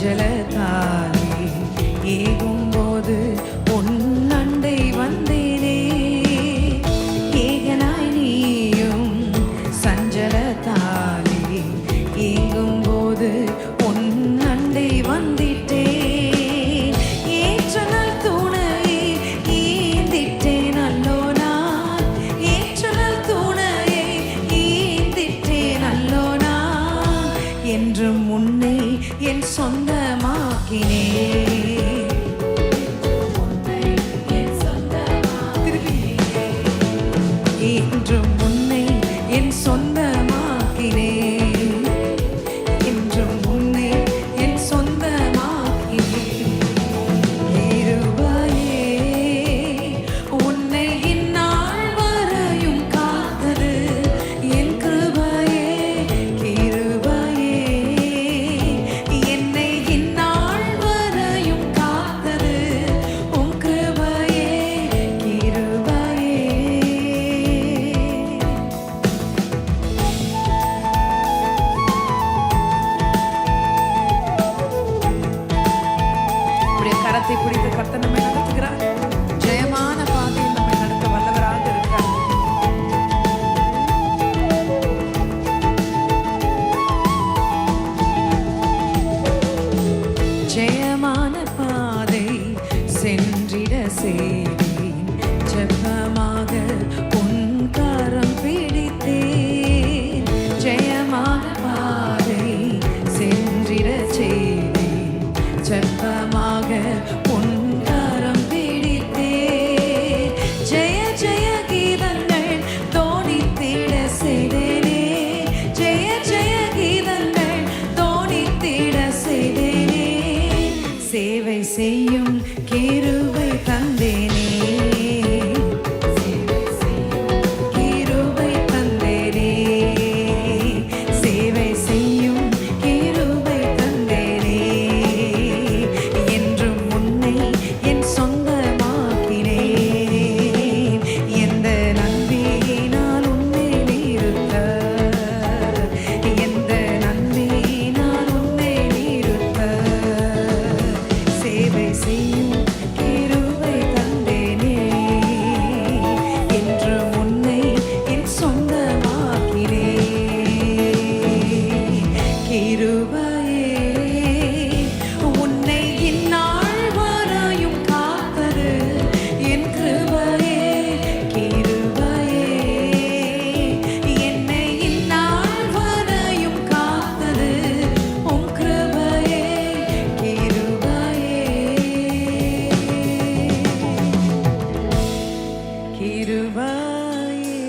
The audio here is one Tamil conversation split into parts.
சஞ்சலத்தாலே ஏகும்போது உன் அண்டை வந்தேனே. ஏகனாய் நீயும் சஞ்சலத்தாலே ஏங்கும்போது உன் அண்டை வந்திட்டே. ஏற்றனல் துணையை ஈந்திட்டேன் அல்லோ நான், ஏற்றனல் துணையை ஈந்திட்டேன் அல்லோ நான். என்றும் உன்னை என் சொந்தமாக்கினே. என்றும் உன்னை என் சொந்தமாக்கினே. என்றும் உன்னை என் சொந்தமாக்கினே. கிருபையே உன்னை இந்நாள் வரையும் காத்தது என் கிருபையே. கிருபையே என்னை இந்நாள் வரையும் காத்தது உம் கிருபையே. கிருபையே கரத்தை பிடித்து கர்த்தர் நம்மை நடத்துகிறார். ஜெயமான பாதையில் நம்மை நடத்த வல்லவராக இருக்கிறார். ஜெயமான பாதை சென்றிட செய்தேன், ஜெபமாக உன் கரம் பிடித்தேன். ஜெயமான பாதை சென்றிட செய்தேன், ஜெபமாக உன் கரம் பிடித்தேன். ஜெய ஜெய கீதங்கள் தோணித்திட செய்தேனே. ஜெய ஜெய கீதங்கள் தோணித்திட செய்தேனே. சேவை செய்யும் கிருபை தந்தேனே. கிருபை தந்தேனே. சேவை செய்யும் கிருபை தந்தேனே. என்றும் உன்னை என் சொந்தமாக்கினேன். எந்த நன்மையினால் உன்னை நிறுத்த, எந்த நன்மையினால் உன்னை நிறுத்த. சேவை செய்யும் கிருபை தந்தேனே. என்றும் உன்னை என் சொந்தமாக்கினேன். கிருபையே உன்னை இந்நாள் வரையும் காத்தது என் கிருபையே. கிருபையே என்னை இந்நாள் வரையும் காத்தது உம் கிருபையே. கிருபையே கிருபையே.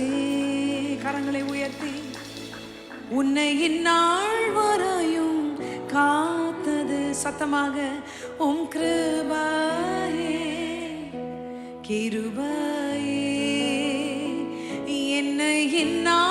கரங்களை உயர்த்தி உன்னை இந்நாள் வரையும் காத்தது சத்தமாக உம் கிருபையே. கிருபையே என்னை இந்நாள்